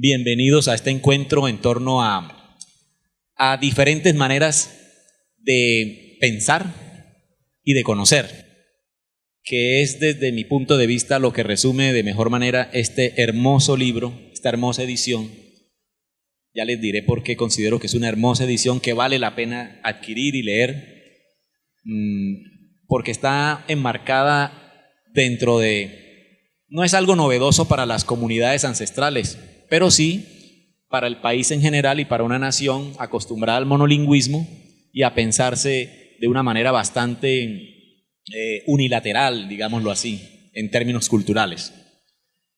bienvenidos a este encuentro en torno a diferentes maneras de pensar y de conocer, que es desde mi punto de vista lo que resume de mejor manera este hermoso libro, esta hermosa edición. Ya les diré por qué considero que es una hermosa edición que vale la pena adquirir y leer, porque está enmarcada dentro de, no es algo novedoso para las comunidades ancestrales, pero sí para el país en general y para una nación acostumbrada al monolingüismo y a pensarse de una manera bastante unilateral, digámoslo así, en términos culturales.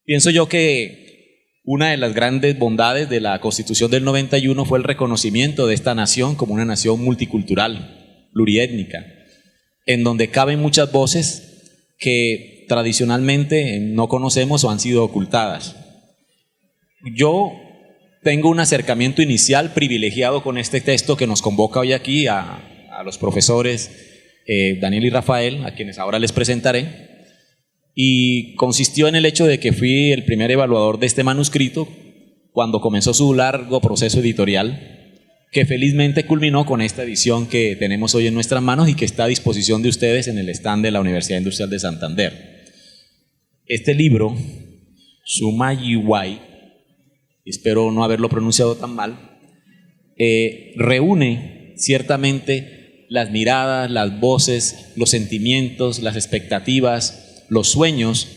Pienso yo que una de las grandes bondades de la Constitución del 91 fue el reconocimiento de esta nación como una nación multicultural, pluriétnica, en donde caben muchas voces que tradicionalmente no conocemos o han sido ocultadas. Yo tengo un acercamiento inicial privilegiado con este texto que nos convoca hoy aquí a los profesores Daniel y Rafael, a quienes ahora les presentaré, y consistió en el hecho de que fui el primer evaluador de este manuscrito cuando comenzó su largo proceso editorial, que felizmente culminó con esta edición que tenemos hoy en nuestras manos y que está a disposición de ustedes en el stand de la Universidad Industrial de Santander. Este libro, Sumayiway, espero no haberlo pronunciado tan mal, reúne ciertamente las miradas, las voces, los sentimientos, las expectativas, los sueños,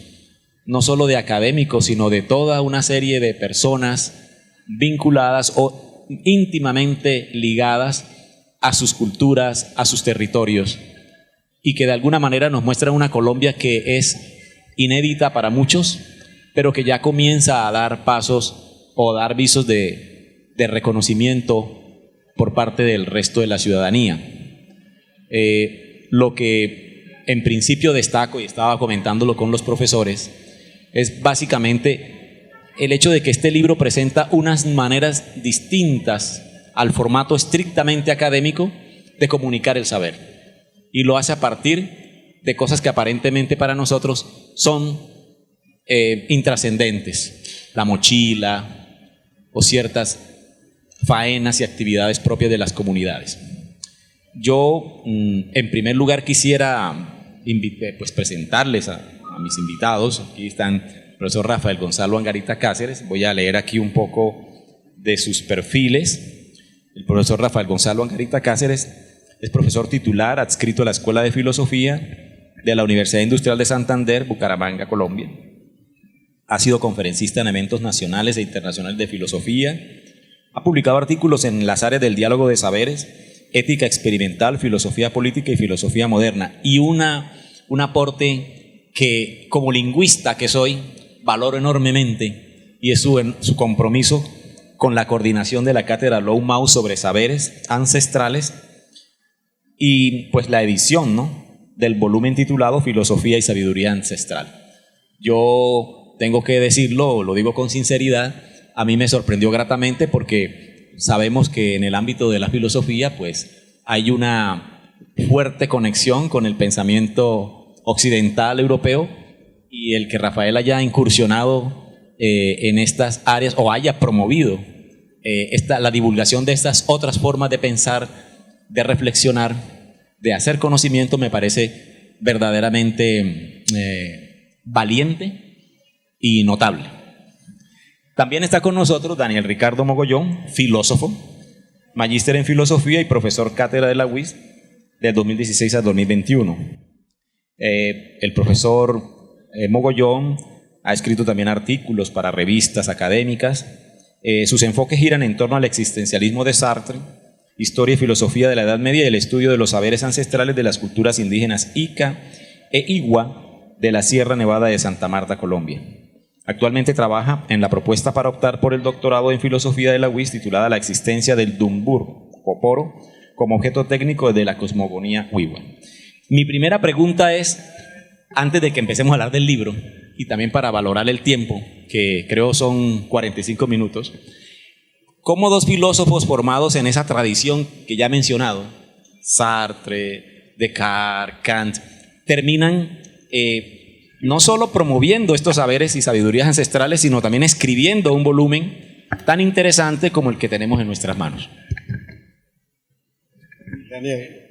no solo de académicos, sino de toda una serie de personas vinculadas o íntimamente ligadas a sus culturas, a sus territorios, y que de alguna manera nos muestra una Colombia que es inédita para muchos, pero que ya comienza a dar pasos o dar visos de reconocimiento por parte del resto de la ciudadanía. Lo que en principio destaco, y estaba comentándolo con los profesores, es básicamente el hecho de que este libro presenta unas maneras distintas al formato estrictamente académico de comunicar el saber, y lo hace a partir de cosas que aparentemente para nosotros son intrascendentes, la mochila o ciertas faenas y actividades propias de las comunidades. Yo, en primer lugar, quisiera presentarles a mis invitados. Aquí están el profesor Rafael Gonzalo Angarita Cáceres. Voy a leer aquí un poco de sus perfiles. El profesor Rafael Gonzalo Angarita Cáceres es profesor titular adscrito a la Escuela de Filosofía de la Universidad Industrial de Santander, Bucaramanga, Colombia. Ha sido conferencista en eventos nacionales e internacionales de filosofía. Ha publicado artículos en las áreas del diálogo de saberes, ética experimental, filosofía política y filosofía moderna. Y un aporte que, como lingüista que soy, valoro enormemente, y es su compromiso con la coordinación de la cátedra Low Mau sobre saberes ancestrales y pues la edición, ¿no?, del volumen titulado Filosofía y Sabiduría Ancestral. Yo tengo que decirlo, lo digo con sinceridad, a mí me sorprendió gratamente porque sabemos que en el ámbito de la filosofía pues hay una fuerte conexión con el pensamiento occidental europeo, y el que Rafael haya incursionado en estas áreas o haya promovido la divulgación de estas otras formas de pensar, de reflexionar, de hacer conocimiento, me parece verdaderamente valiente y notable. También está con nosotros Daniel Ricardo Mogollón, filósofo, magíster en filosofía y profesor cátedra de la UIS del 2016 al 2021. El profesor Mogollón ha escrito también artículos para revistas académicas. Sus enfoques giran en torno al existencialismo de Sartre, historia y filosofía de la Edad Media y el estudio de los saberes ancestrales de las culturas indígenas Ica e Igua de la Sierra Nevada de Santa Marta, Colombia. Actualmente trabaja en la propuesta para optar por el doctorado en filosofía de la UIS titulada La existencia del Dumbur Poporo como objeto técnico de la cosmogonía Wiwa. Mi primera pregunta es, antes de que empecemos a hablar del libro, y también para valorar el tiempo, que creo son 45 minutos, ¿cómo dos filósofos formados en esa tradición que ya he mencionado, Sartre, Descartes, Kant, terminan no solo promoviendo estos saberes y sabidurías ancestrales, sino también escribiendo un volumen tan interesante como el que tenemos en nuestras manos. Daniel.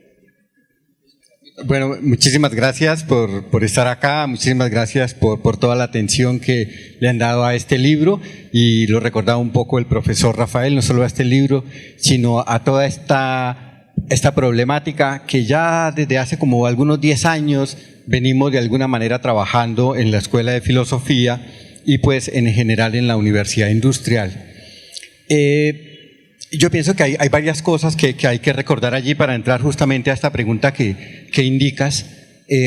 Bueno, muchísimas gracias por estar acá, muchísimas gracias por toda la atención que le han dado a este libro, y lo recordaba un poco el profesor Rafael, no solo a este libro, sino a toda esta problemática que ya desde hace como algunos 10 años venimos de alguna manera trabajando en la Escuela de Filosofía y pues en general en la Universidad Industrial. Yo pienso que hay varias cosas que hay que recordar allí para entrar justamente a esta pregunta que indicas.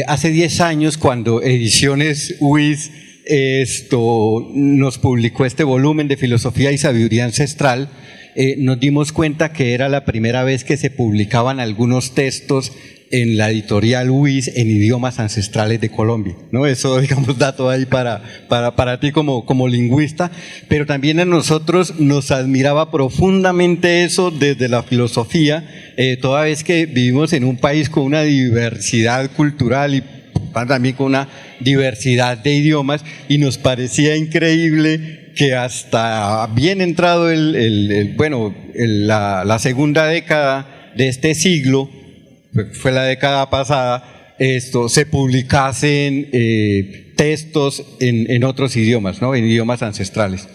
Hace 10 años, cuando Ediciones UIS nos publicó este volumen de Filosofía y Sabiduría Ancestral, nos dimos cuenta que era la primera vez que se publicaban algunos textos en la editorial UIS en idiomas ancestrales de Colombia, ¿no? Eso, digamos, dato ahí para ti como lingüista, pero también a nosotros nos admiraba profundamente eso desde la filosofía, toda vez que vivimos en un país con una diversidad cultural y también con una diversidad de idiomas, y nos parecía increíble que hasta bien entrado la segunda década de este siglo, fue la década pasada, se publicasen textos en otros idiomas, ¿no? En idiomas ancestrales.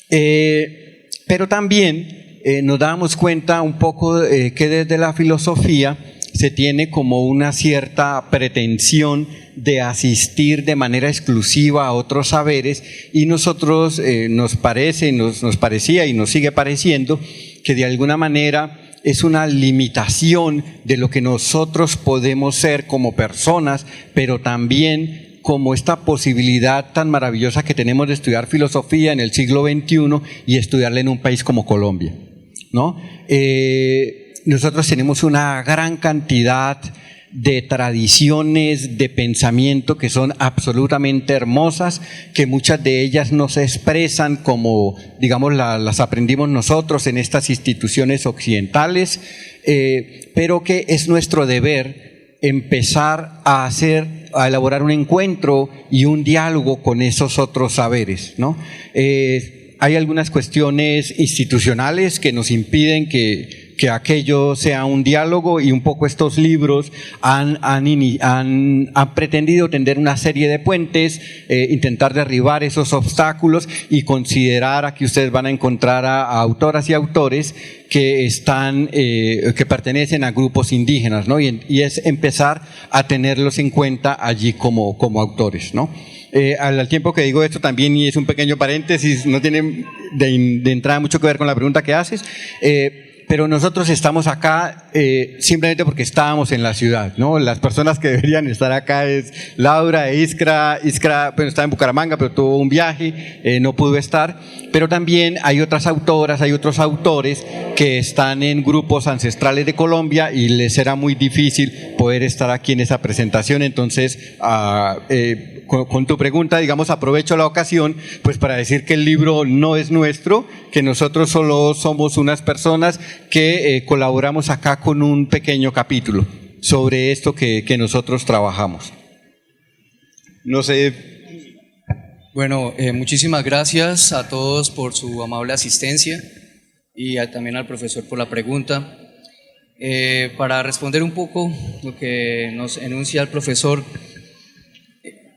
Pero también nos dábamos cuenta un poco que desde la filosofía se tiene como una cierta pretensión de asistir de manera exclusiva a otros saberes, y nosotros nos parecía y nos sigue pareciendo que de alguna manera es una limitación de lo que nosotros podemos ser como personas, pero también como esta posibilidad tan maravillosa que tenemos de estudiar filosofía en el siglo XXI y estudiarla en un país como Colombia, ¿no? Nosotros tenemos una gran cantidad de tradiciones de pensamiento que son absolutamente hermosas, que muchas de ellas no se expresan como, digamos, las aprendimos nosotros en estas instituciones occidentales, pero que es nuestro deber empezar a elaborar un encuentro y un diálogo con esos otros saberes, ¿no? Hay algunas cuestiones institucionales que nos impiden que aquello sea un diálogo, y un poco estos libros han pretendido tender una serie de puentes, intentar derribar esos obstáculos y considerar, aquí ustedes van a encontrar a autoras y autores que pertenecen a grupos indígenas, ¿no? Y es empezar a tenerlos en cuenta allí como autores, ¿no? Al tiempo que digo esto también, y es un pequeño paréntesis, no tiene de entrada mucho que ver con la pregunta que haces, pero nosotros estamos acá simplemente porque estábamos en la ciudad, ¿no? Las personas que deberían estar acá es Laura e Iskra. Iskra, bueno, está en Bucaramanga, pero tuvo un viaje, no pudo estar. Pero también hay otras autoras, hay otros autores que están en grupos ancestrales de Colombia y les será muy difícil poder estar aquí en esa presentación. Entonces, con tu pregunta, digamos, aprovecho la ocasión pues para decir que el libro no es nuestro, que nosotros solo somos unas personas que colaboramos acá con un pequeño capítulo sobre esto que nosotros trabajamos. No sé. Bueno, muchísimas gracias a todos por su amable asistencia y también al profesor por la pregunta. Para responder un poco lo que nos enuncia el profesor,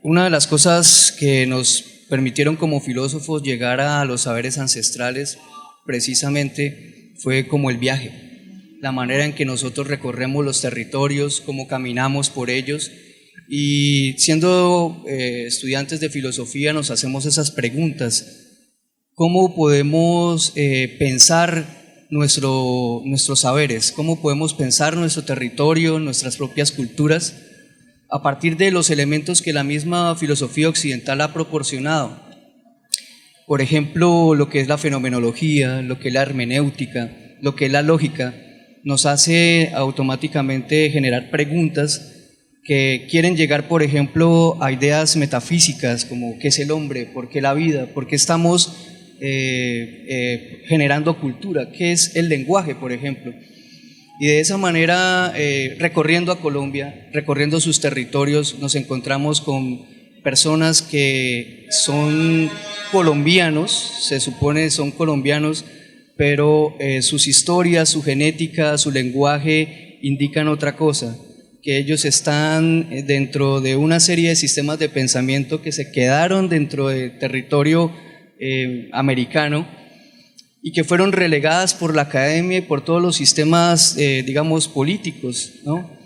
una de las cosas que nos permitieron como filósofos llegar a los saberes ancestrales precisamente fue como el viaje, la manera en que nosotros recorremos los territorios, cómo caminamos por ellos, y siendo estudiantes de filosofía nos hacemos esas preguntas: ¿cómo podemos pensar nuestros saberes? ¿Cómo podemos pensar nuestro territorio, nuestras propias culturas, a partir de los elementos que la misma filosofía occidental ha proporcionado? Por ejemplo, lo que es la fenomenología, lo que es la hermenéutica, lo que es la lógica, nos hace automáticamente generar preguntas que quieren llegar, por ejemplo, a ideas metafísicas como ¿qué es el hombre? ¿Por qué la vida? ¿Por qué estamos generando cultura? ¿Qué es el lenguaje, por ejemplo? Y de esa manera, recorriendo a Colombia, recorriendo sus territorios, nos encontramos con personas que son colombianos, se supone son colombianos, pero sus historias, su genética, su lenguaje indican otra cosa, que ellos están dentro de una serie de sistemas de pensamiento que se quedaron dentro del territorio americano y que fueron relegadas por la academia y por todos los sistemas, digamos, políticos, ¿no?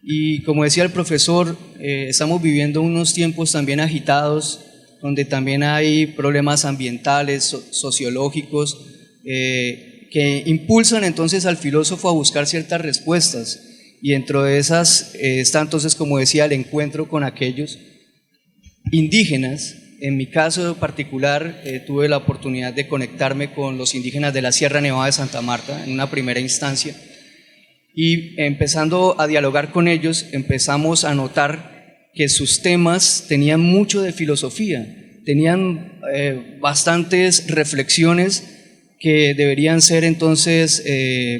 Y como decía el profesor, estamos viviendo unos tiempos también agitados, donde también hay problemas ambientales, sociológicos, que impulsan entonces al filósofo a buscar ciertas respuestas. Y dentro de esas está entonces, como decía, el encuentro con aquellos indígenas. En mi caso particular, tuve la oportunidad de conectarme con los indígenas de la Sierra Nevada de Santa Marta en una primera instancia, y empezando a dialogar con ellos, empezamos a notar que sus temas tenían mucho de filosofía, tenían bastantes reflexiones que deberían ser entonces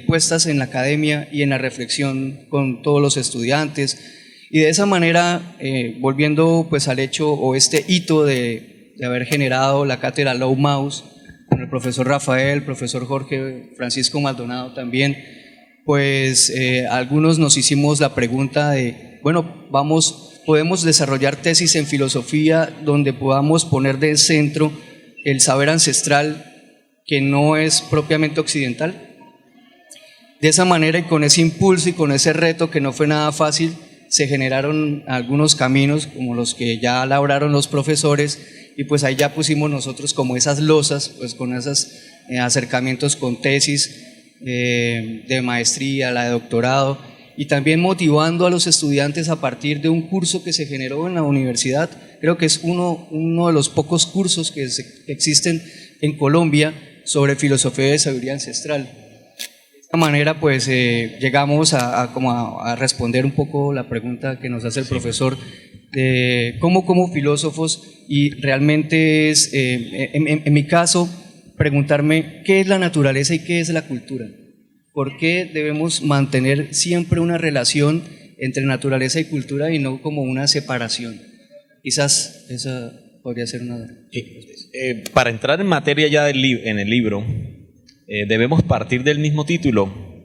puestas en la academia y en la reflexión con todos los estudiantes. Y de esa manera, volviendo pues al hecho o este hito de haber generado la cátedra Low Mouse, con el profesor Rafael, el profesor Jorge Francisco Maldonado también, pues algunos nos hicimos la pregunta de, bueno, podemos desarrollar tesis en filosofía donde podamos poner de centro el saber ancestral que no es propiamente occidental. De esa manera y con ese impulso y con ese reto que no fue nada fácil, se generaron algunos caminos como los que ya labraron los profesores, y pues ahí ya pusimos nosotros como esas losas, pues con esos acercamientos con tesis de maestría, la de doctorado, y también motivando a los estudiantes a partir de un curso que se generó en la universidad. Creo que es uno de los pocos cursos que existen en Colombia sobre filosofía de sabiduría ancestral. De esta manera pues llegamos a responder un poco la pregunta que nos hace el profesor de cómo como filósofos, y realmente es, en mi caso, preguntarme qué es la naturaleza y qué es la cultura. ¿Por qué debemos mantener siempre una relación entre naturaleza y cultura y no como una separación? Quizás esa podría ser una... Para entrar en materia ya en el libro, debemos partir del mismo título.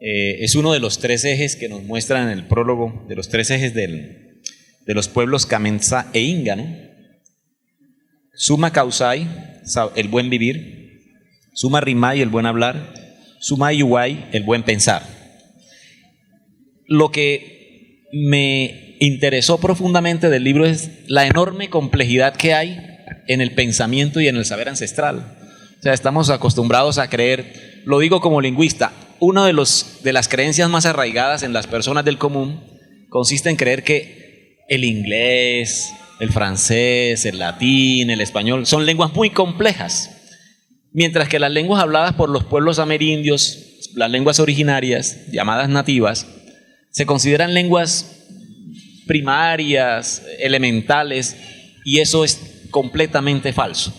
Es uno de los tres ejes que nos muestra en el prólogo, de los tres ejes de los pueblos Camenza e Inga, ¿no? Suma Causay, el buen vivir; Suma Rimay, el buen hablar; Suma Yuay, el buen pensar. Lo que me interesó profundamente del libro es la enorme complejidad que hay en el pensamiento y en el saber ancestral. O sea, estamos acostumbrados a creer, lo digo como lingüista, una de las creencias más arraigadas en las personas del común consiste en creer que el inglés, el francés, el latín, el español son lenguas muy complejas, mientras que las lenguas habladas por los pueblos amerindios, las lenguas originarias, llamadas nativas, se consideran lenguas primarias, elementales, y eso es completamente falso,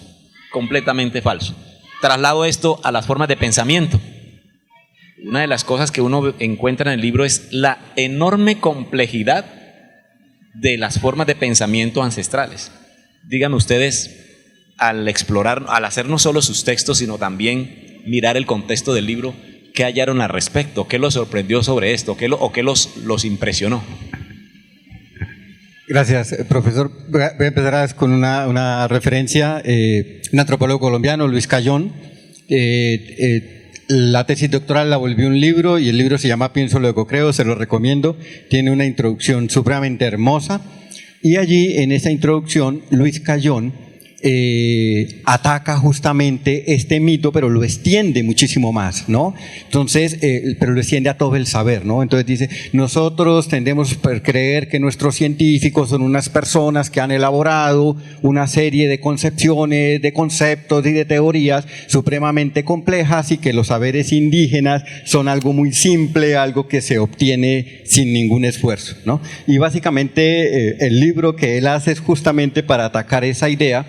completamente falso. Traslado esto a las formas de pensamiento. Una de las cosas que uno encuentra en el libro es la enorme complejidad de las formas de pensamiento ancestrales. Digan ustedes, al explorar, al hacer no solo sus textos, sino también mirar el contexto del libro, ¿qué hallaron al respecto? ¿Qué los sorprendió sobre esto? ¿O qué los impresionó? Gracias, profesor. Voy a empezar con una referencia. Un antropólogo colombiano, Luis Cayón, la tesis doctoral la volvió un libro, y el libro se llama Pienso, luego creo, se lo recomiendo. Tiene una introducción supremamente hermosa, y allí en esa introducción Luis Cayón ataca justamente este mito, pero lo extiende muchísimo más, ¿no? Entonces, pero lo extiende a todo el saber, ¿no? Entonces dice, nosotros tendemos a creer que nuestros científicos son unas personas que han elaborado una serie de concepciones, de conceptos y de teorías supremamente complejas, y que los saberes indígenas son algo muy simple, algo que se obtiene sin ningún esfuerzo, ¿no? Y básicamente el libro que él hace es justamente para atacar esa idea.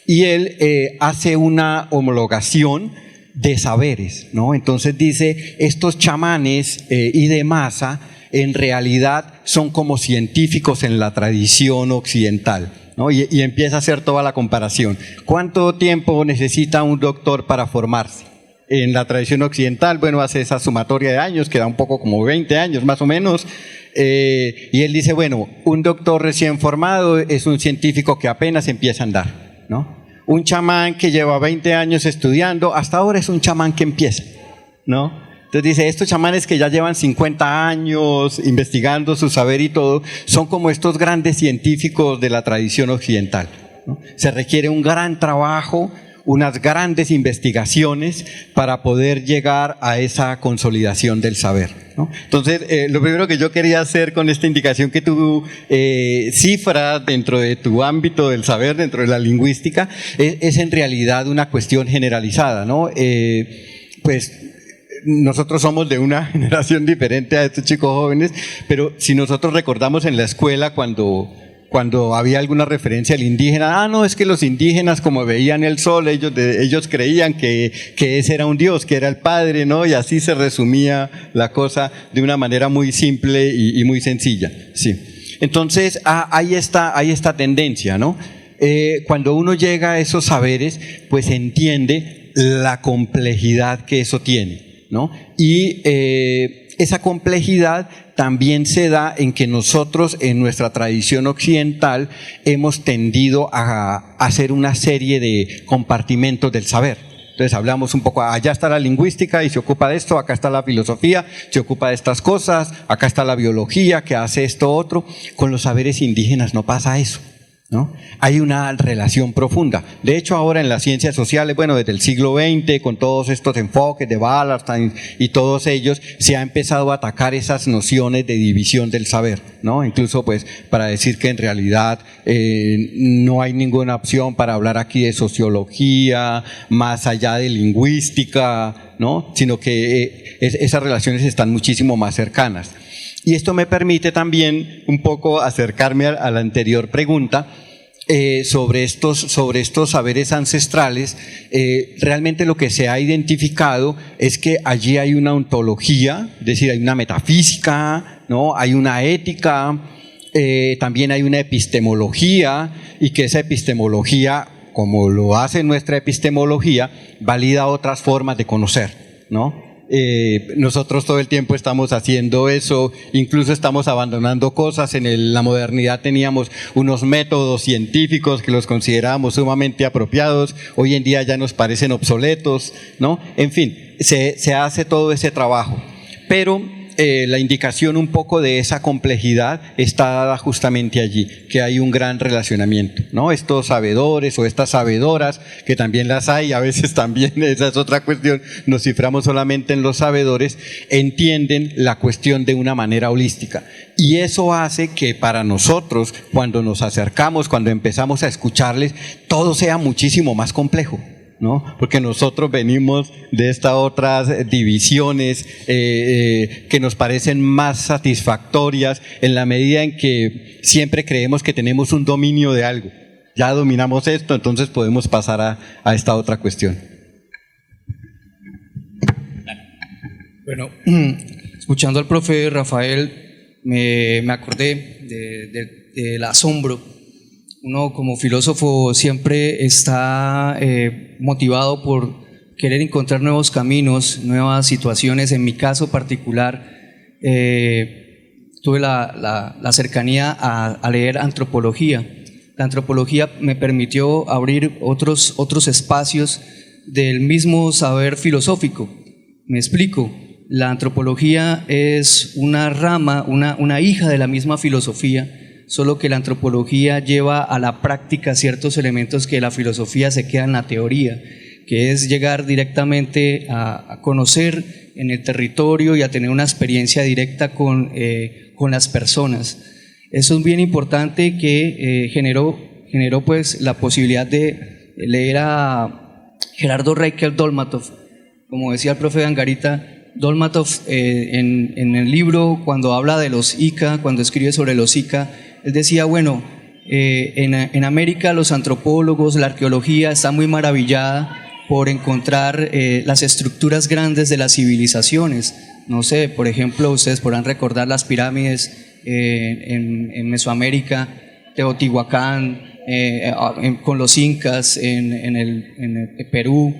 Y él hace una homologación de saberes, ¿no? Entonces dice, estos chamanes y de masa en realidad son como científicos en la tradición occidental, ¿no? Y empieza a hacer toda la comparación. ¿Cuánto tiempo necesita un doctor para formarse? En la tradición occidental, bueno, hace esa sumatoria de años, que da un poco como 20 años más o menos, y él dice, bueno, un doctor recién formado es un científico que apenas empieza a andar, ¿no? Un chamán que lleva 20 años estudiando, hasta ahora es un chamán que empieza, ¿no? Entonces dice, estos chamanes que ya llevan 50 años investigando su saber y todo, son como estos grandes científicos de la tradición occidental, ¿no? Se requiere un gran trabajo, unas grandes investigaciones para poder llegar a esa consolidación del saber, ¿no? Entonces, lo primero que yo quería hacer con esta indicación que tú cifras dentro de tu ámbito del saber, dentro de la lingüística, es en realidad una cuestión generalizada, ¿no? Pues nosotros somos de una generación diferente a estos chicos jóvenes, pero si nosotros recordamos en la escuela cuando había alguna referencia al indígena, no, es que los indígenas como veían el sol, ellos creían que ese era un dios, que era el padre, ¿no? Y así se resumía la cosa de una manera muy simple y muy sencilla, sí. Entonces, hay esta tendencia, ¿no? Cuando uno llega a esos saberes, pues entiende la complejidad que eso tiene, ¿no? Y esa complejidad también se da en que nosotros en nuestra tradición occidental hemos tendido a hacer una serie de compartimentos del saber. Entonces hablamos un poco, allá está la lingüística y se ocupa de esto, acá está la filosofía, se ocupa de estas cosas, acá está la biología que hace esto otro. Con los saberes indígenas no pasa eso, ¿no? Hay una relación profunda. De hecho, ahora en las ciencias sociales, bueno, desde el siglo XX, con todos estos enfoques de Wallerstein y todos ellos, se ha empezado a atacar esas nociones de división del saber, ¿no? Incluso, pues, para decir que en realidad no hay ninguna opción para hablar aquí de sociología, más allá de lingüística, ¿no? Sino que esas relaciones están muchísimo más cercanas. Y esto me permite también un poco acercarme a la anterior pregunta sobre estos saberes ancestrales. Realmente lo que se ha identificado es que allí hay una ontología, es decir, hay una metafísica, ¿no? Hay una ética, también hay una epistemología, y que esa epistemología, como lo hace nuestra epistemología, valida otras formas de conocer, ¿no? Nosotros todo el tiempo estamos haciendo eso, incluso estamos abandonando cosas. En la modernidad teníamos unos métodos científicos que los considerábamos sumamente apropiados, hoy en día ya nos parecen obsoletos, ¿no? En fin, se hace todo ese trabajo, pero la indicación un poco de esa complejidad está dada justamente allí, que hay un gran relacionamiento, ¿no? Estos sabedores o estas sabedoras, que también las hay, a veces también, esa es otra cuestión, nos ciframos solamente en los sabedores, entienden la cuestión de una manera holística. Y eso hace que para nosotros, cuando nos acercamos, cuando empezamos a escucharles, todo sea muchísimo más complejo, ¿no? Porque nosotros venimos de estas otras divisiones que nos parecen más satisfactorias en la medida en que siempre creemos que tenemos un dominio de algo. Ya dominamos esto, entonces podemos pasar a esta otra cuestión. Bueno, escuchando al profe Rafael, me acordé del asombro. Uno como filósofo siempre está motivado por querer encontrar nuevos caminos, nuevas situaciones. En mi caso particular, tuve la cercanía a leer antropología. La antropología me permitió abrir otros espacios del mismo saber filosófico. Me explico. La antropología es una rama, una hija de la misma filosofía, solo que la antropología lleva a la práctica ciertos elementos que la filosofía se queda en la teoría, que es llegar directamente a conocer en el territorio y a tener una experiencia directa con las personas. Eso es bien importante, que generó pues la posibilidad de leer a Gerardo Reichel Dolmatov. Como decía el profe Angarita, Dolmatov en el libro, cuando habla de los Ica, cuando escribe sobre los Ica, él decía, bueno, en América los antropólogos, la arqueología está muy maravillada por encontrar las estructuras grandes de las civilizaciones. No sé, por ejemplo, ustedes podrán recordar las pirámides en Mesoamérica, Teotihuacán, con los incas en el Perú.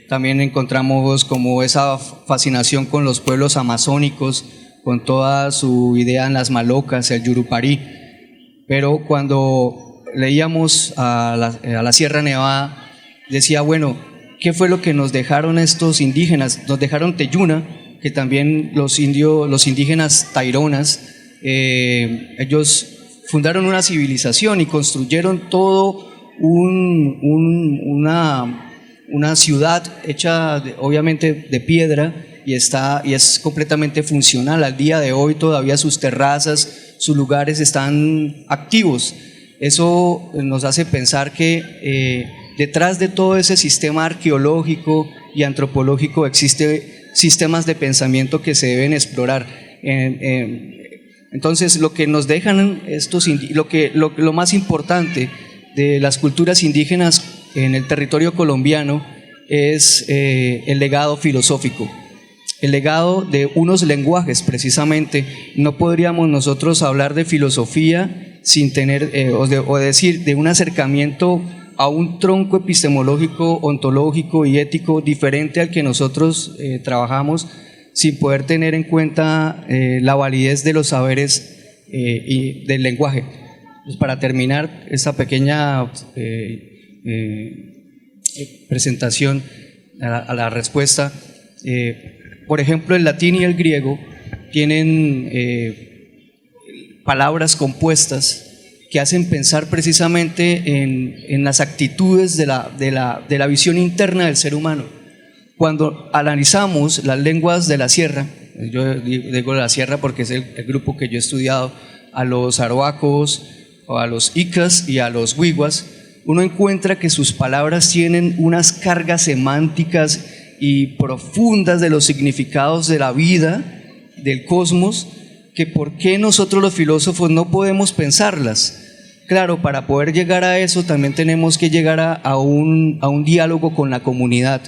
También encontramos como esa fascinación con los pueblos amazónicos, con toda su idea en las malocas, el Yurupari. Pero cuando leíamos a la Sierra Nevada, decía, bueno, ¿qué fue lo que nos dejaron estos indígenas? Nos dejaron Teyuna, que también los indígenas taironas, ellos fundaron una civilización y construyeron todo una ciudad hecha obviamente de piedra y es completamente funcional. Al día de hoy todavía sus terrazas, sus lugares están activos. Eso nos hace pensar que detrás de todo ese sistema arqueológico y antropológico existen sistemas de pensamiento que se deben explorar. Entonces, lo que nos dejan lo más importante de las culturas indígenas en el territorio colombiano es el legado filosófico, el legado de unos lenguajes. Precisamente no podríamos nosotros hablar de filosofía sin tener o decir de un acercamiento a un tronco epistemológico, ontológico y ético diferente al que nosotros trabajamos, sin poder tener en cuenta la validez de los saberes y del lenguaje. Pues para terminar esta pequeña presentación a la respuesta, por ejemplo, el latín y el griego tienen palabras compuestas que hacen pensar precisamente en las actitudes de la visión interna del ser humano. Cuando analizamos las lenguas de la sierra, yo digo de la sierra porque es el grupo que yo he estudiado, a los arhuacos, a los icas y a los huiguas, uno encuentra que sus palabras tienen unas cargas semánticas y profundas de los significados de la vida, del cosmos, que por qué nosotros los filósofos no podemos pensarlas. Claro, para poder llegar a eso también tenemos que llegar a un diálogo con la comunidad.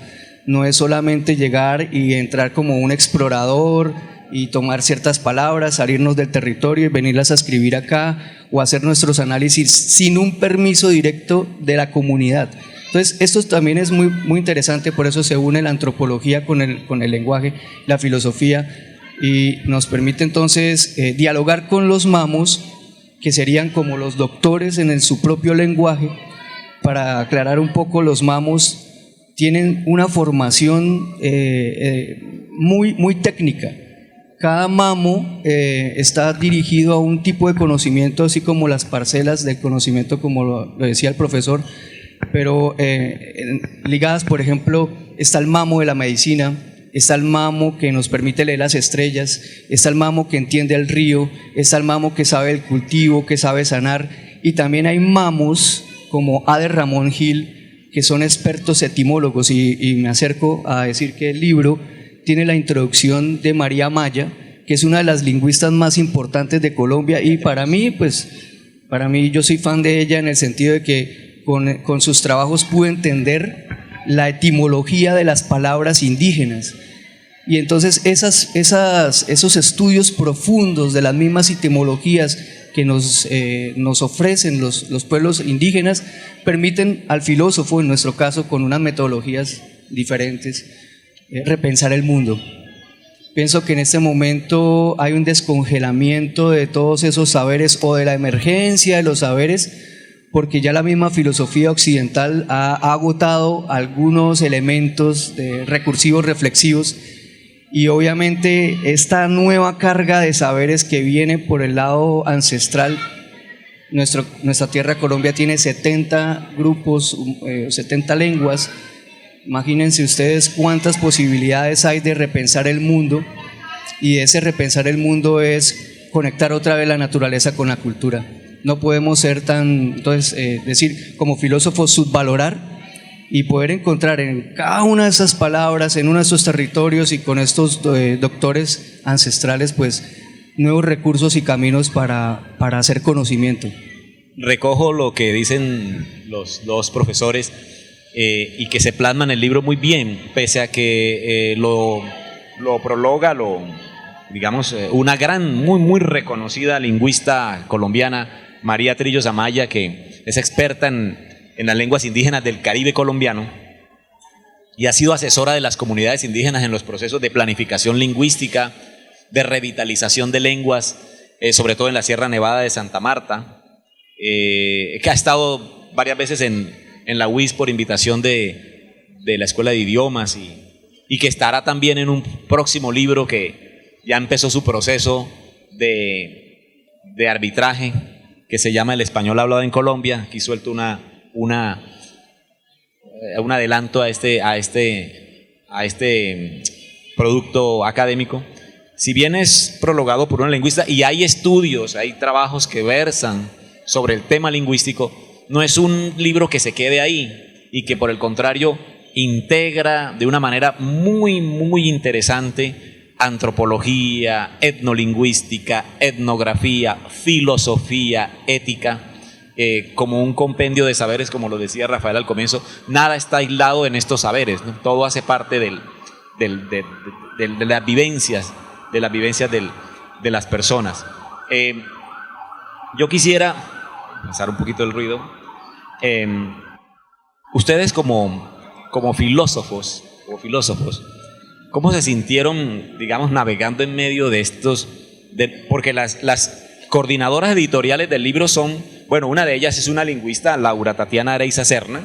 No es solamente llegar y entrar como un explorador y tomar ciertas palabras, salirnos del territorio y venirlas a escribir acá o hacer nuestros análisis sin un permiso directo de la comunidad. Entonces, esto también es muy, muy interesante, por eso se une la antropología con el lenguaje, la filosofía, y nos permite entonces dialogar con los mamos, que serían como los doctores en su propio lenguaje. Para aclarar un poco, los mamos tienen una formación muy, muy técnica. Cada mamo está dirigido a un tipo de conocimiento, así como las parcelas del conocimiento, como lo decía el profesor, pero ligadas, por ejemplo, está el mamo de la medicina, está el mamo que nos permite leer las estrellas, está el mamo que entiende el río, está el mamo que sabe el cultivo, que sabe sanar, y también hay mamos como Ader Ramón Gil, que son expertos etimólogos, y me acerco a decir que el libro tiene la introducción de María Maya, que es una de las lingüistas más importantes de Colombia, y para mí yo soy fan de ella en el sentido de que con sus trabajos pude entender la etimología de las palabras indígenas. Y entonces esos estudios profundos de las mismas etimologías que nos ofrecen los pueblos indígenas permiten al filósofo, en nuestro caso con unas metodologías diferentes, repensar el mundo. Pienso que en este momento hay un descongelamiento de todos esos saberes o de la emergencia de los saberes, porque ya la misma filosofía occidental ha agotado algunos elementos recursivos, reflexivos, y obviamente esta nueva carga de saberes que viene por el lado ancestral. Nuestra tierra Colombia tiene 70 grupos, 70 lenguas. Imagínense ustedes cuántas posibilidades hay de repensar el mundo, y ese repensar el mundo es conectar otra vez la naturaleza con la cultura. No podemos ser decir como filósofos, subvalorar y poder encontrar en cada una de esas palabras, en uno de esos territorios y con estos doctores ancestrales, pues nuevos recursos y caminos para hacer conocimiento. Recojo lo que dicen los dos profesores y que se plasma en el libro muy bien, pese a que lo prologa, digamos, una gran, muy, muy reconocida lingüista colombiana, María Trillos Amaya, que es experta en las lenguas indígenas del Caribe colombiano y ha sido asesora de las comunidades indígenas en los procesos de planificación lingüística, de revitalización de lenguas, sobre todo en la Sierra Nevada de Santa Marta, que ha estado varias veces en la UIS por invitación de la Escuela de Idiomas y que estará también en un próximo libro que ya empezó su proceso de arbitraje, que se llama El español hablado en Colombia. Aquí suelto un adelanto a este producto académico. Si bien es prologado por un lingüista y hay estudios, hay trabajos que versan sobre el tema lingüístico, no es un libro que se quede ahí y que por el contrario integra de una manera muy, muy interesante antropología, etnolingüística, etnografía, filosofía, ética, como un compendio de saberes, como lo decía Rafael al comienzo. Nada está aislado en estos saberes, ¿no? Todo hace parte de las vivencias, de las personas. Yo quisiera pasar un poquito el ruido. Ustedes como filósofos, ¿cómo se sintieron, digamos, navegando en medio de estos? Porque las coordinadoras editoriales del libro son, bueno, una de ellas es una lingüista, Laura Tatiana Areiza Serna,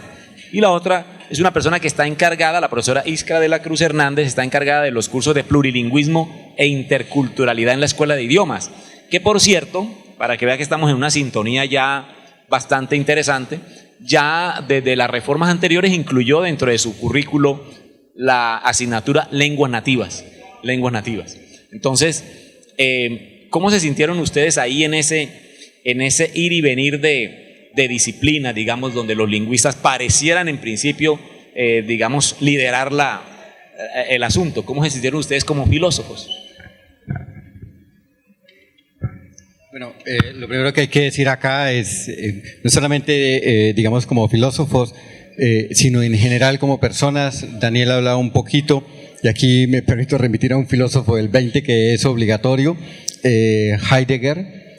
y la otra es una persona que está encargada, la profesora Iskra de la Cruz Hernández, está encargada de los cursos de plurilingüismo e interculturalidad en la Escuela de Idiomas, que por cierto, para que vea que estamos en una sintonía ya bastante interesante, ya desde las reformas anteriores incluyó dentro de su currículo la asignatura lenguas nativas. Entonces, ¿cómo se sintieron ustedes ahí en ese ir y venir de disciplina, digamos, donde los lingüistas parecieran en principio, digamos, liderar el asunto? ¿Cómo se sintieron ustedes como filósofos? Bueno, lo primero que hay que decir acá es, no solamente, digamos, como filósofos, sino en general como personas. Daniel ha hablado un poquito, y aquí me permito remitir a un filósofo del 20 que es obligatorio, Heidegger.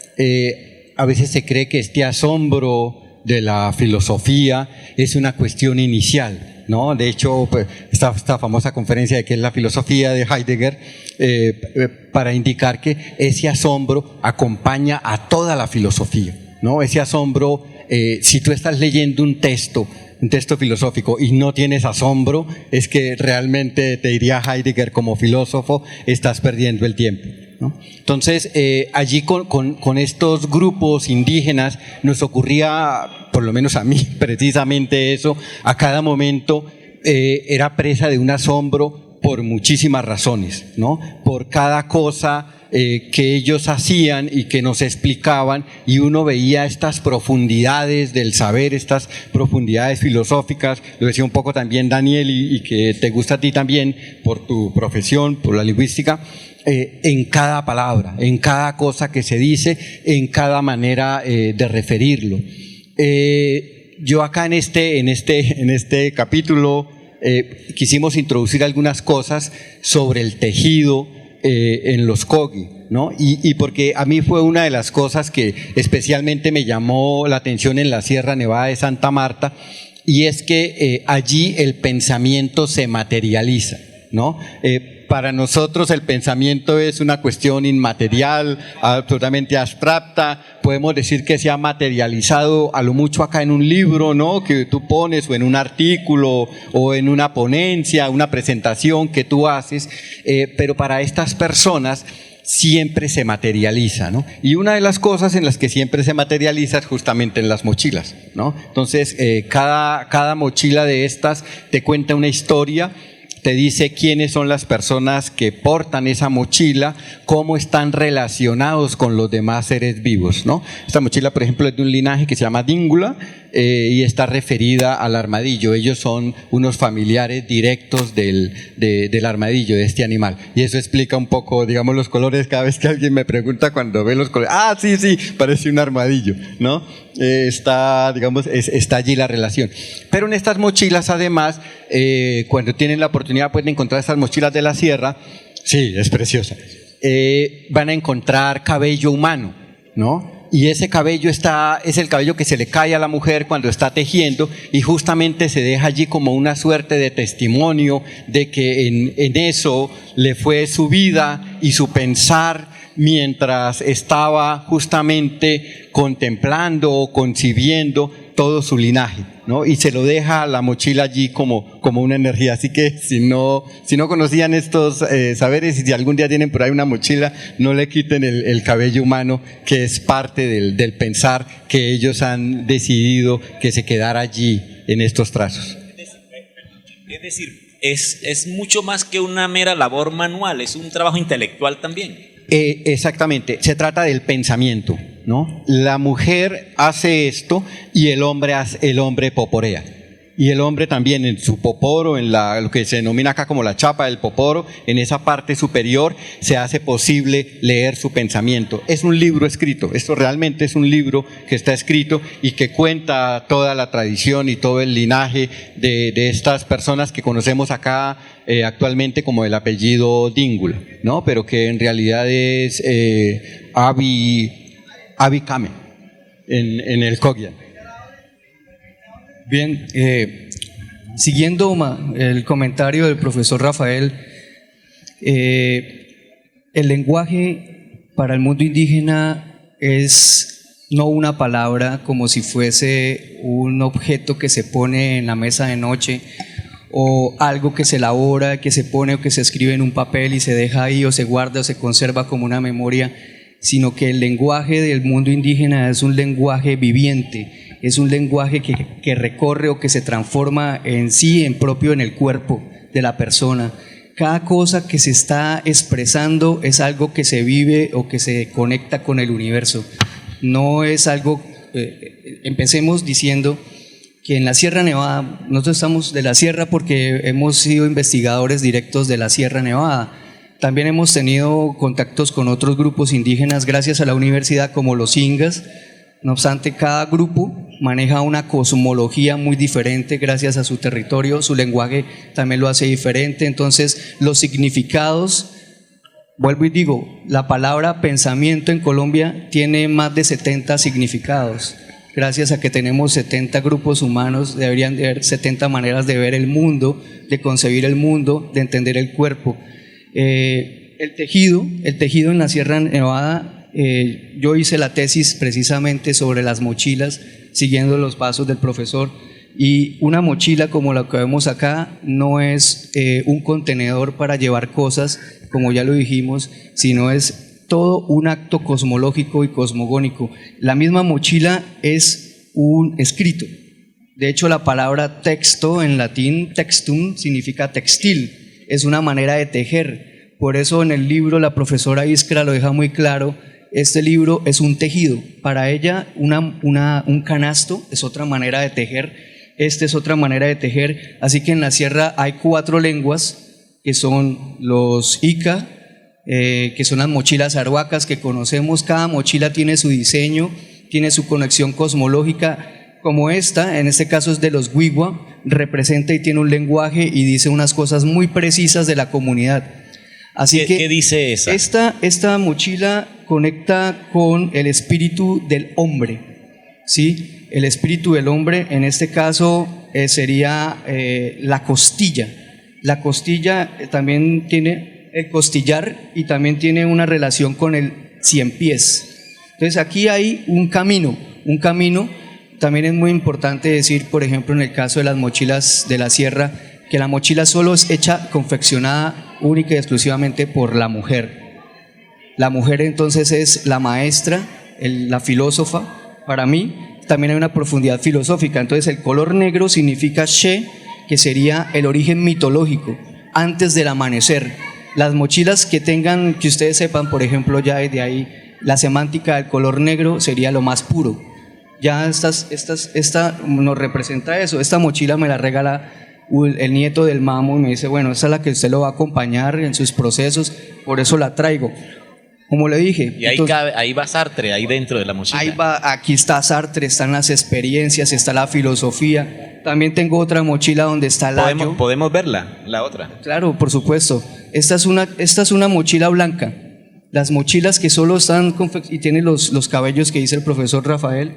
A veces se cree que este asombro de la filosofía es una cuestión inicial, ¿no? De hecho, pues, esta famosa conferencia de qué es la filosofía de Heidegger, para indicar que ese asombro acompaña a toda la filosofía, ¿no? Ese asombro, si tú estás leyendo un texto filosófico y no tienes asombro, es que realmente, te diría Heidegger, como filósofo, estás perdiendo el tiempo, ¿no? Entonces, allí con estos grupos indígenas nos ocurría, por lo menos a mí, precisamente eso. A cada momento era presa de un asombro por muchísimas razones, ¿no? Por cada cosa que ellos hacían y que nos explicaban, y uno veía estas profundidades del saber, estas profundidades filosóficas. Lo decía un poco también Daniel, y que te gusta a ti también por tu profesión, por la lingüística, en cada palabra, en cada cosa que se dice, en cada manera de referirlo. Yo acá en este capítulo quisimos introducir algunas cosas sobre el tejido en los Kogi, ¿no? Y porque a mí fue una de las cosas que especialmente me llamó la atención en la Sierra Nevada de Santa Marta, y es que allí el pensamiento se materializa, ¿no? Para nosotros el pensamiento es una cuestión inmaterial, absolutamente abstracta. Podemos decir que se ha materializado a lo mucho acá en un libro, ¿no? Que tú pones, o en un artículo, o en una ponencia, una presentación que tú haces, pero para estas personas siempre se materializa, ¿no? Y una de las cosas en las que siempre se materializa es justamente en las mochilas, ¿no? Entonces, cada mochila de estas te cuenta una historia, te dice quiénes son las personas que portan esa mochila, cómo están relacionados con los demás seres vivos, ¿no? Esta mochila, por ejemplo, es de un linaje que se llama Díngula, y está referida al armadillo. Ellos son unos familiares directos del armadillo, de este animal. Y eso explica un poco, digamos, los colores. Cada vez que alguien me pregunta cuando ve los colores, sí, parece un armadillo, ¿no? Está allí la relación. Pero en estas mochilas, además, cuando tienen la oportunidad pueden encontrar estas mochilas de la sierra. Sí, es preciosa. Van a encontrar cabello humano, ¿no? Y ese cabello es el cabello que se le cae a la mujer cuando está tejiendo, y justamente se deja allí como una suerte de testimonio de que en eso le fue su vida y su pensar mientras estaba justamente contemplando o concibiendo todo su linaje, ¿no? Y se lo deja la mochila allí como una energía. Así que si no conocían estos saberes, y si algún día tienen por ahí una mochila, no le quiten el cabello humano, que es parte del pensar que ellos han decidido que se quedara allí en estos trazos. Es decir, es mucho más que una mera labor manual, es un trabajo intelectual también. Exactamente, se trata del pensamiento, ¿no? La mujer hace esto y el hombre poporea. Y el hombre también en su poporo, en lo que se denomina acá como la chapa del poporo, en esa parte superior se hace posible leer su pensamiento. Es un libro escrito, esto realmente es un libro que está escrito y que cuenta toda la tradición y todo el linaje de estas personas que conocemos acá actualmente como el apellido Díngula, ¿no? Pero que en realidad es Abi Kame en el Kogyan. Bien, siguiendo el comentario del profesor Rafael, el lenguaje para el mundo indígena es no una palabra como si fuese un objeto que se pone en la mesa de noche, o algo que se elabora, que se pone o que se escribe en un papel y se deja ahí o se guarda o se conserva como una memoria, sino que el lenguaje del mundo indígena es un lenguaje viviente, es un lenguaje que recorre o que se transforma en sí, en propio en el cuerpo de la persona. Cada cosa que se está expresando es algo que se vive o que se conecta con el universo. No es algo, empecemos diciendo que en la Sierra Nevada, nosotros estamos de la Sierra porque hemos sido investigadores directos de la Sierra Nevada. También hemos tenido contactos con otros grupos indígenas gracias a la universidad, como los Ingas. No obstante, cada grupo maneja una cosmología muy diferente gracias a su territorio, su lenguaje también lo hace diferente. Entonces, los significados, vuelvo y digo, la palabra pensamiento en Colombia tiene más de 70 significados. Gracias a que tenemos 70 grupos humanos, deberían de haber 70 maneras de ver el mundo, de concebir el mundo, de entender el cuerpo. El tejido en la Sierra Nevada, yo hice la tesis precisamente sobre las mochilas, siguiendo los pasos del profesor, y una mochila como la que vemos acá no es un contenedor para llevar cosas, como ya lo dijimos, sino es todo un acto cosmológico y cosmogónico. La misma mochila es un escrito. De hecho, la palabra texto en latín, textum, significa textil, es una manera de tejer. Por eso en el libro la profesora Iskra lo deja muy claro. Este libro es un tejido. Para ella un canasto es otra manera de tejer, es otra manera de tejer. Así que en la sierra hay 4 lenguas, que son los Ica, que son las mochilas arhuacas que conocemos. Cada mochila tiene su diseño, tiene su conexión cosmológica, como esta, en este caso es de los Wiwa, representa y tiene un lenguaje y dice unas cosas muy precisas de la comunidad. Así ¿Qué dice esa? Esta mochila conecta con el espíritu del hombre, ¿sí? El espíritu del hombre, en este caso sería la costilla. La costilla también tiene el costillar y también tiene una relación con el 100 pies. Entonces aquí hay un camino. También es muy importante decir, por ejemplo, en el caso de las mochilas de la sierra, que la mochila solo es hecha, confeccionada única y exclusivamente por la mujer. La mujer entonces es la maestra, la filósofa. Para mí también hay una profundidad filosófica. Entonces el color negro significa She, que sería el origen mitológico, antes del amanecer. Las mochilas que ustedes sepan, por ejemplo, ya desde ahí, la semántica del color negro sería lo más puro. Ya esta nos representa eso. Esta mochila me la regala el nieto del mamo y me dice, bueno, esta es la que usted lo va a acompañar en sus procesos, por eso la traigo. Como le dije. Y ahí va Sartre, ahí dentro de la mochila. Aquí está Sartre, están las experiencias, está la filosofía. También tengo otra mochila donde está el ayo. ¿Podemos verla, la otra? Claro, por supuesto. Esta es una mochila blanca. las mochilas que solo están y tienen los cabellos que dice el profesor Rafael,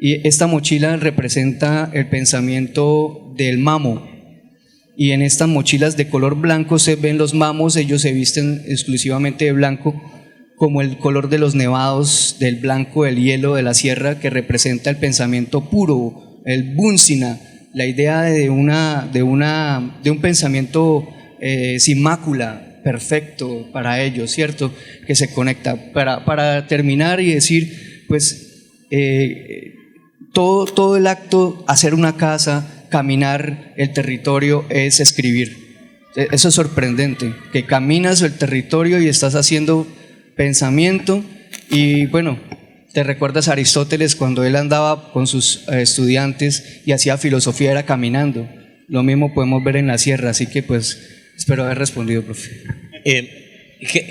y esta mochila representa el pensamiento del mamo, y en estas mochilas de color blanco se ven los mamos, ellos se visten exclusivamente de blanco, como el color de los nevados, del blanco del hielo de la sierra, que representa el pensamiento puro, el bunsina, la idea de un pensamiento sin mácula, perfecto para ellos, ¿cierto? Que se conecta. Para terminar y decir, pues, todo el acto, hacer una casa, caminar el territorio, es escribir. Eso es sorprendente, que caminas el territorio y estás haciendo pensamiento. Y bueno, te recuerdas a Aristóteles cuando él andaba con sus estudiantes y hacía filosofía, era caminando. Lo mismo podemos ver en la sierra, así que pues espero haber respondido, profe.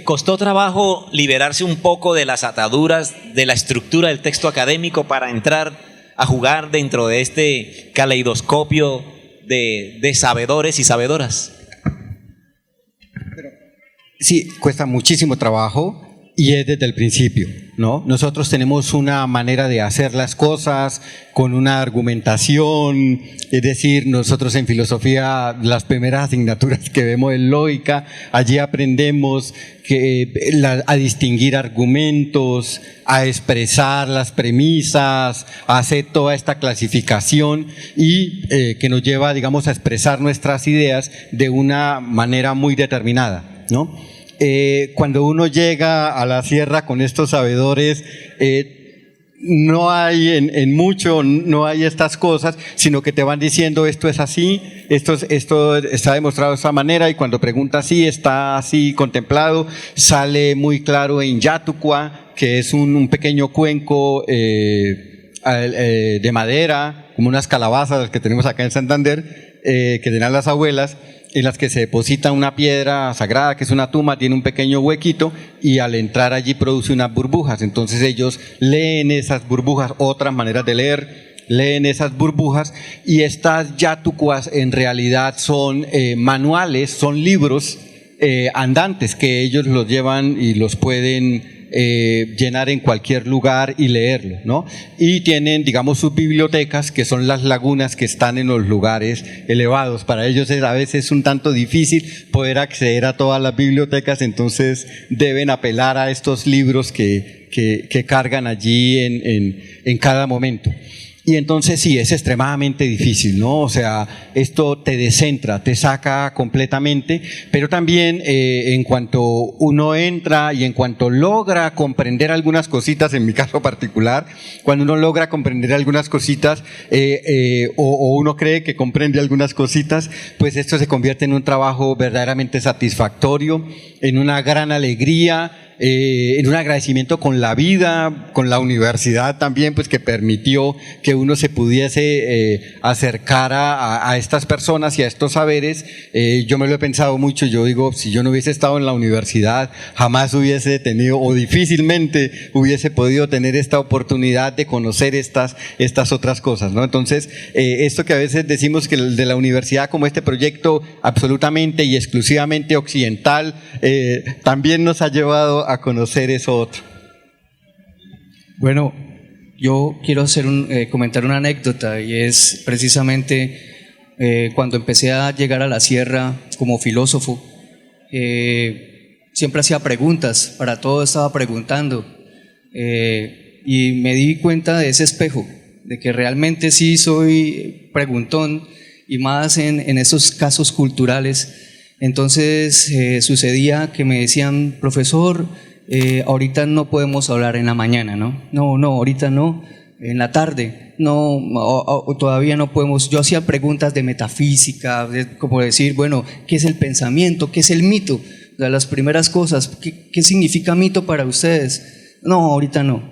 ¿Costó trabajo liberarse un poco de las ataduras de la estructura del texto académico para entrar a jugar dentro de este caleidoscopio de sabedores y sabedoras? Sí, cuesta muchísimo trabajo y es desde el principio, ¿no? Nosotros tenemos una manera de hacer las cosas con una argumentación, es decir, nosotros en filosofía las primeras asignaturas que vemos es lógica, allí aprendemos a distinguir argumentos, a expresar las premisas, a hacer toda esta clasificación y que nos lleva, digamos, a expresar nuestras ideas de una manera muy determinada, ¿no? Cuando uno llega a la sierra con estos sabedores, no hay en mucho, no hay estas cosas, sino que te van diciendo esto es así, esto está demostrado de esta manera, y cuando preguntas sí, está así contemplado, sale muy claro en Yatucua, que es un pequeño cuenco de madera, como unas calabazas que tenemos acá en Santander, que tenían las abuelas, en las que se deposita una piedra sagrada, que es una tumba, tiene un pequeño huequito y al entrar allí produce unas burbujas. Entonces ellos leen esas burbujas, otras maneras de leer, leen esas burbujas, y estas yatucuas en realidad son manuales, son libros andantes que ellos los llevan y los pueden llenar en cualquier lugar y leerlo, ¿no? Y tienen, digamos, sus bibliotecas, que son las lagunas que están en los lugares elevados. Para ellos a veces es un tanto difícil poder acceder a todas las bibliotecas, entonces deben apelar a estos libros que cargan allí en cada momento. Y entonces sí, es extremadamente difícil, ¿no? O sea, esto te descentra, te saca completamente, pero también en cuanto uno entra y en cuanto logra comprender algunas cositas, en mi caso particular, cuando uno logra comprender algunas cositas o uno cree que comprende algunas cositas, pues esto se convierte en un trabajo verdaderamente satisfactorio, en una gran alegría, en un agradecimiento con la vida, con la universidad también, pues que permitió que uno se pudiese acercar a estas personas y a estos saberes. Yo me lo he pensado mucho, yo digo, si yo no hubiese estado en la universidad, jamás hubiese tenido, o difícilmente hubiese podido tener esta oportunidad de conocer estas otras cosas, ¿no? Entonces, esto que a veces decimos que el de la universidad como este proyecto absolutamente y exclusivamente occidental, también nos ha llevado a conocer eso otro. Bueno, yo quiero comentar una anécdota, y es precisamente cuando empecé a llegar a la sierra como filósofo, siempre hacía preguntas, para todo estaba preguntando, y me di cuenta de ese espejo, de que realmente sí soy preguntón, y más en esos casos culturales. Entonces sucedía que me decían, profesor, ahorita no podemos hablar en la mañana, ¿no? No, ahorita no, en la tarde, no, todavía no podemos. Yo hacía preguntas de metafísica, como decir, bueno, ¿qué es el pensamiento? ¿Qué es el mito? O sea, las primeras cosas, ¿qué significa mito para ustedes? No, ahorita no.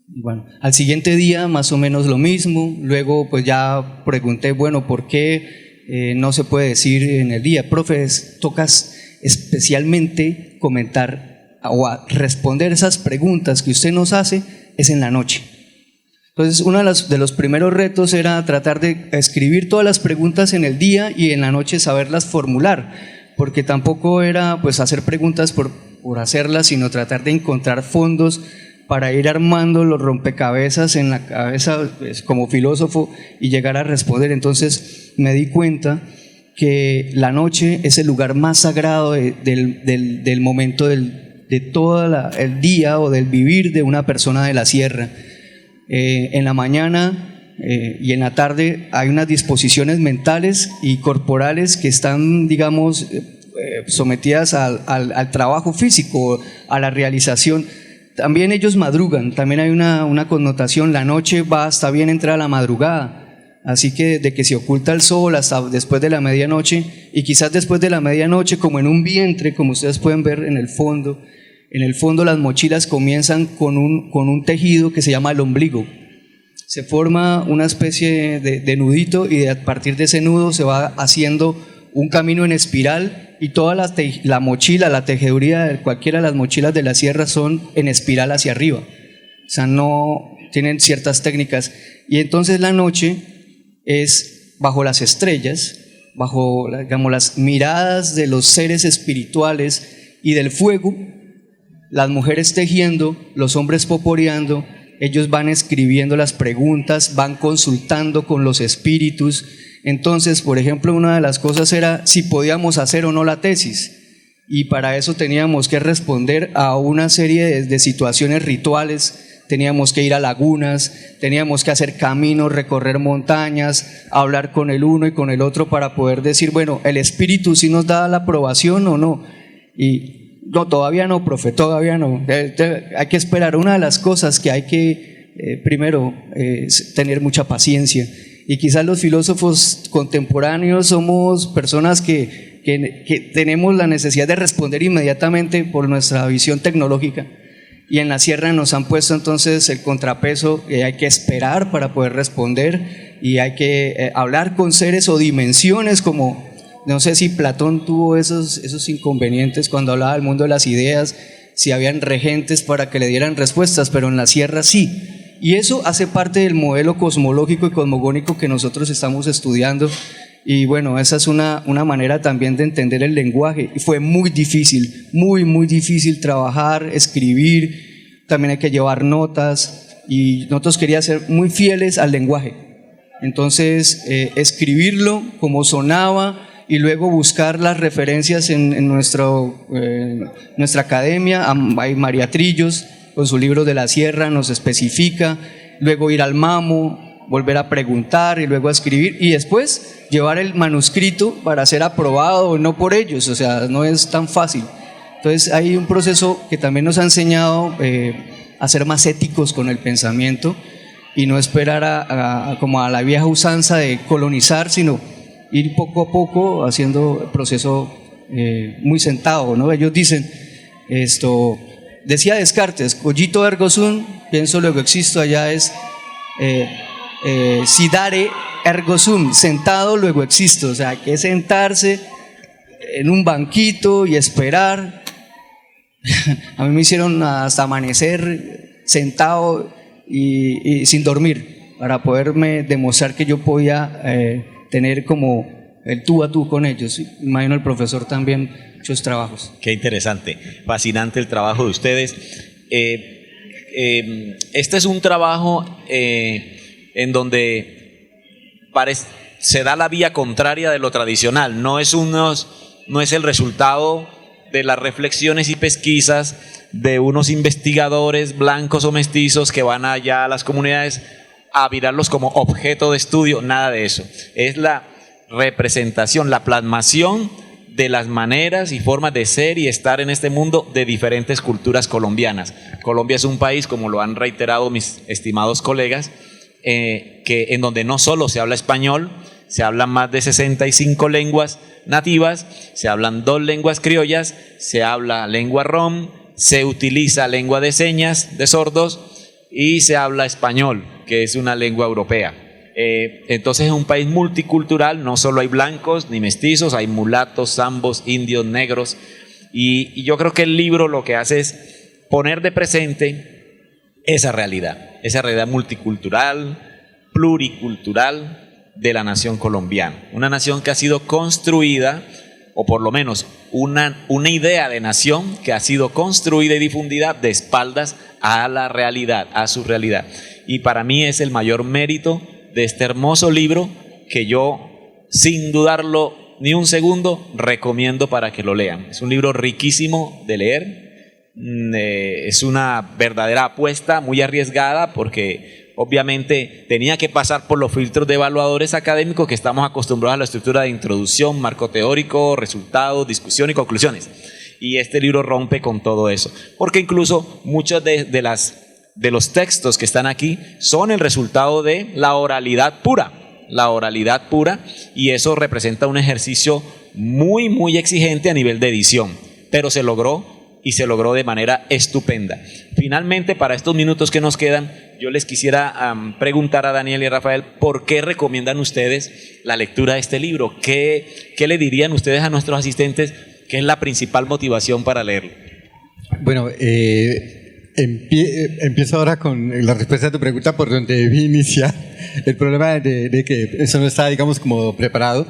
Bueno, al siguiente día más o menos lo mismo, luego pues ya pregunté, bueno, ¿por qué no se puede decir en el día? Profe, tocas especialmente comentar o responder esas preguntas que usted nos hace es en la noche. Entonces, uno de los primeros retos era tratar de escribir todas las preguntas en el día y en la noche saberlas formular, porque tampoco era pues hacer preguntas por hacerlas, sino tratar de encontrar fondos para ir armando los rompecabezas en la cabeza, pues, como filósofo, y llegar a responder. Entonces me di cuenta que la noche es el lugar más sagrado del momento de todo el día o del vivir de una persona de la sierra. En la mañana y en la tarde hay unas disposiciones mentales y corporales que están, digamos, sometidas al trabajo físico, a la realización. También ellos madrugan, también hay una connotación, la noche va hasta bien entrada la madrugada. Así que desde que se oculta el sol hasta después de la medianoche, y quizás después de la medianoche, como en un vientre, como ustedes pueden ver en el fondo las mochilas comienzan con un tejido que se llama el ombligo. Se forma una especie de nudito, y a partir de ese nudo se va haciendo un camino en espiral, y toda la mochila, la tejeduría de cualquiera de las mochilas de la sierra son en espiral hacia arriba. O sea, no tienen ciertas técnicas. Y entonces la noche es bajo las estrellas, bajo, digamos, las miradas de los seres espirituales y del fuego, las mujeres tejiendo, los hombres poporeando, ellos van escribiendo las preguntas, van consultando con los espíritus. Entonces, por ejemplo, una de las cosas era si podíamos hacer o no la tesis, y para eso teníamos que responder a una serie de situaciones rituales. Teníamos que ir a lagunas, teníamos que hacer caminos, recorrer montañas, hablar con el uno y con el otro para poder decir, bueno, ¿el espíritu sí nos da la aprobación o no? Y no, todavía no, profe, todavía no. Hay que esperar. Una de las cosas que hay que, primero, tener mucha paciencia. Y quizás los filósofos contemporáneos somos personas que tenemos la necesidad de responder inmediatamente por nuestra visión tecnológica. Y en la sierra nos han puesto entonces el contrapeso, hay que esperar para poder responder, y hay que hablar con seres o dimensiones, como, no sé si Platón tuvo esos inconvenientes cuando hablaba del mundo de las ideas, si habían regentes para que le dieran respuestas, pero en la sierra sí. Y eso hace parte del modelo cosmológico y cosmogónico que nosotros estamos estudiando. Y bueno, esa es una manera también de entender el lenguaje. Y fue muy difícil, muy difícil trabajar, escribir, también hay que llevar notas, y nosotros queríamos ser muy fieles al lenguaje. Entonces, escribirlo como sonaba, y luego buscar las referencias en nuestra academia. Hay María Trillos, con su libro de la sierra, nos especifica, luego ir al Mamo, volver a preguntar y luego a escribir, y después llevar el manuscrito para ser aprobado o no por ellos. O sea, no es tan fácil. Entonces hay un proceso que también nos ha enseñado a ser más éticos con el pensamiento, y no esperar como a la vieja usanza de colonizar, sino ir poco a poco haciendo el proceso muy sentado, ¿no? Ellos dicen esto, decía Descartes, cogito ergo sum, pienso luego existo, allá es sidare ergo sum, sentado luego existo. O sea, hay que sentarse en un banquito y esperar. A mí me hicieron hasta amanecer sentado y sin dormir, para poderme demostrar que yo podía tener como el tú a tú con ellos. Imagino el profesor también, muchos trabajos. Qué interesante, fascinante el trabajo de ustedes. Este es un trabajo en donde se da la vía contraria de lo tradicional. No es el resultado de las reflexiones y pesquisas de unos investigadores blancos o mestizos que van allá a las comunidades a mirarlos como objeto de estudio, nada de eso. Es la representación, la plasmación de las maneras y formas de ser y estar en este mundo de diferentes culturas colombianas. Colombia es un país, como lo han reiterado mis estimados colegas, en donde no solo se habla español, se hablan más de 65 lenguas nativas, se hablan 2 lenguas criollas, se habla lengua rom, se utiliza lengua de señas de sordos y se habla español, que es una lengua europea. Entonces es un país multicultural, no solo hay blancos ni mestizos, hay mulatos, zambos, indios, negros, y yo creo que el libro lo que hace es poner de presente esa realidad multicultural, pluricultural de la nación colombiana, una nación que ha sido construida o por lo menos una idea de nación que ha sido construida y difundida de espaldas a la realidad, a su realidad. Y para mí es el mayor mérito de este hermoso libro que yo, sin dudarlo ni un segundo, recomiendo para que lo lean. Es un libro riquísimo de leer, es una verdadera apuesta muy arriesgada porque obviamente tenía que pasar por los filtros de evaluadores académicos que estamos acostumbrados a la estructura de introducción, marco teórico, resultados, discusión y conclusiones. Y este libro rompe con todo eso, porque incluso muchos de los textos que están aquí son el resultado de la oralidad pura, y eso representa un ejercicio muy, muy exigente a nivel de edición, pero se logró y se logró de manera estupenda. Finalmente, para estos minutos que nos quedan, yo les quisiera preguntar a Daniel y a Rafael, ¿por qué recomiendan ustedes la lectura de este libro? ¿Qué le dirían ustedes a nuestros asistentes que es la principal motivación para leerlo? Bueno, empiezo ahora con la respuesta a tu pregunta por donde debí iniciar. El problema de que eso no está, digamos, como preparado,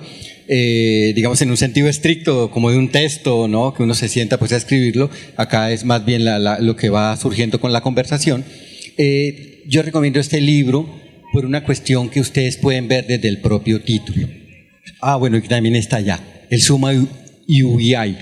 digamos, en un sentido estricto, como de un texto, ¿no? Que uno se sienta pues a escribirlo. Acá es más bien lo que va surgiendo con la conversación. Yo recomiendo este libro por una cuestión que ustedes pueden ver desde el propio título. Bueno, y también está allá, el Summa Iubiae,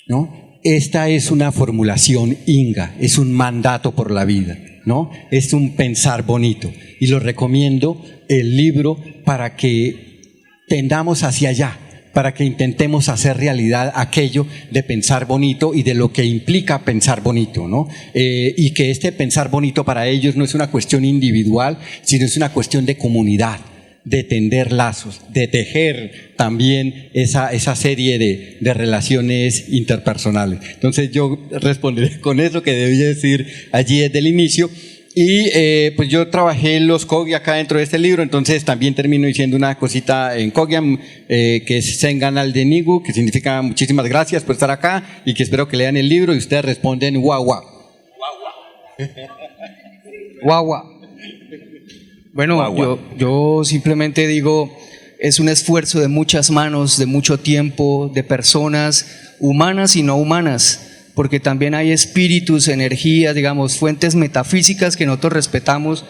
¿no? Esta es una formulación inga, es un mandato por la vida, ¿no? Es un pensar bonito y lo recomiendo el libro para que tendamos hacia allá, para que intentemos hacer realidad aquello de pensar bonito y de lo que implica pensar bonito, ¿no? Y que este pensar bonito para ellos no es una cuestión individual, sino es una cuestión de comunidad, de tender lazos, de tejer también esa serie de relaciones interpersonales. Entonces yo responderé con eso que debí decir allí desde el inicio. Y pues yo trabajé en los Kogi acá dentro de este libro, entonces también termino diciendo una cosita en Kogiam, que es Sengan al de Nigu, que significa muchísimas gracias por estar acá y que espero que lean el libro y ustedes responden guagua. Guagua. Bueno, yo simplemente digo, es un esfuerzo de muchas manos, de mucho tiempo, de personas humanas y no humanas, porque también hay espíritus, energías, digamos, fuentes metafísicas que nosotros respetamos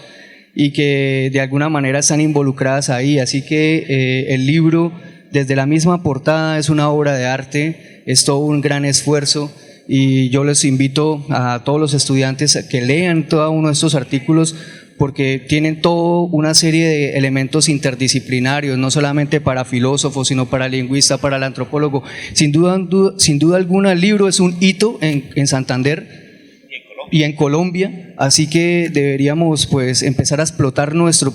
y que de alguna manera están involucradas ahí. Así que el libro, desde la misma portada, es una obra de arte, es todo un gran esfuerzo y yo les invito a todos los estudiantes a que lean todo uno de estos artículos porque tienen toda una serie de elementos interdisciplinarios, no solamente para filósofos, sino para lingüistas, para el antropólogo. Sin duda alguna, el libro es un hito en Santander y en Colombia, así que deberíamos pues empezar a explotar nuestro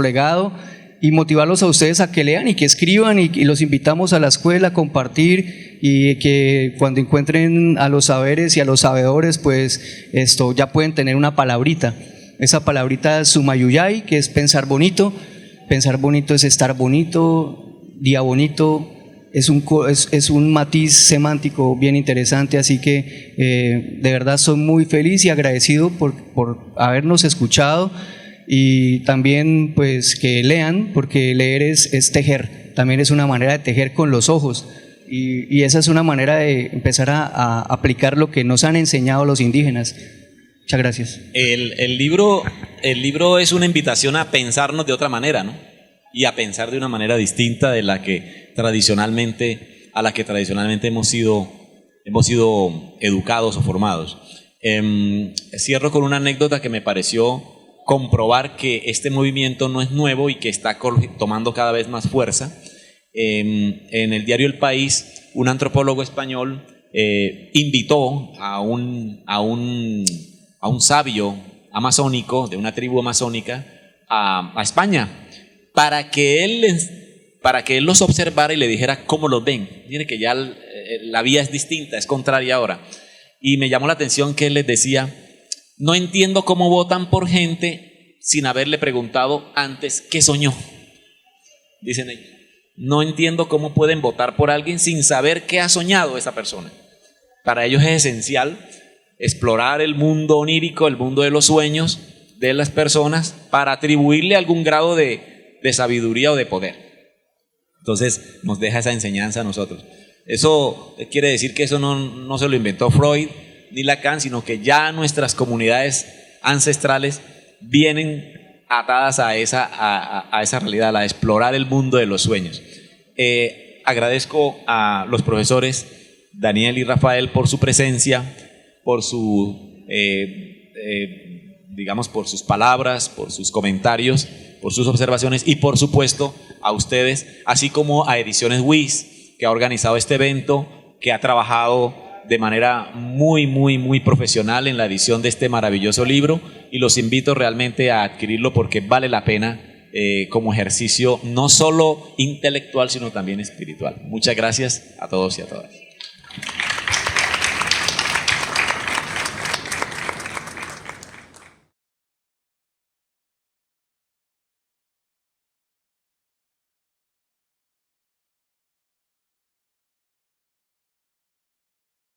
legado y motivarlos a ustedes a que lean y que escriban y los invitamos a la escuela a compartir y que cuando encuentren a los saberes y a los sabedores pues esto ya pueden tener una palabrita. Esa palabrita es Sumayuyay, que es pensar bonito es estar bonito, día bonito, es un matiz semántico bien interesante, así que de verdad soy muy feliz y agradecido por habernos escuchado. Y también pues que lean, porque leer es tejer, también es una manera de tejer con los ojos y esa es una manera de empezar a aplicar lo que nos han enseñado los indígenas. Muchas gracias. El libro es una invitación a pensarnos de otra manera, ¿no? Y a pensar de una manera distinta de la que tradicionalmente hemos sido educados o formados. Cierro con una anécdota que me pareció comprobar que este movimiento no es nuevo y que está tomando cada vez más fuerza. En el diario El País, un antropólogo español invitó a un sabio amazónico, de una tribu amazónica, a España, para que él los observara y le dijera cómo los ven. Miren que ya la vía es distinta, es contraria ahora. Y me llamó la atención que él les decía: no entiendo cómo votan por gente sin haberle preguntado antes qué soñó. Dicen ellos. No entiendo cómo pueden votar por alguien sin saber qué ha soñado esa persona. Para ellos es esencial explorar el mundo onírico, el mundo de los sueños de las personas para atribuirle algún grado de sabiduría o de poder. Entonces nos deja esa enseñanza a nosotros. Eso quiere decir que eso no se lo inventó Freud ni Lacan, sino que ya nuestras comunidades ancestrales vienen atadas a esa realidad, a explorar el mundo de los sueños. Agradezco a los profesores Daniel y Rafael por su presencia, por digamos, por sus palabras, por sus comentarios, por sus observaciones y por supuesto a ustedes, así como a Ediciones WIS, que ha organizado este evento, que ha trabajado de manera muy profesional en la edición de este maravilloso libro, y los invito realmente a adquirirlo porque vale la pena como ejercicio no solo intelectual sino también espiritual. Muchas gracias a todos y a todas.